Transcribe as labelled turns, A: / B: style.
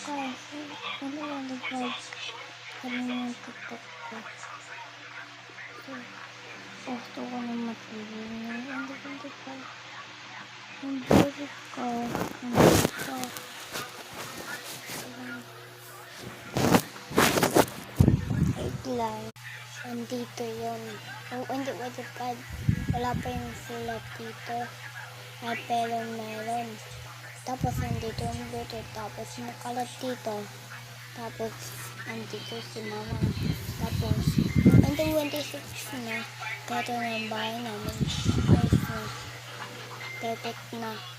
A: Kasi, ano lang nag-vlog kanina yung TikTok ko. So, gusto ko na matulog na. Hindi ko pa. Ang balik ko. Nandito. Wait lang. Nandito yun. Oh, hindi waterpad. Wala pa yung sulat dito. May pelong meron. Tapos nandito yung Bluetooth. Tapos nakalat dito. Tapos nandito si mama. Tapos hanggang 26 na. Gato na ang bahay namin. Ayos na. Perfect na.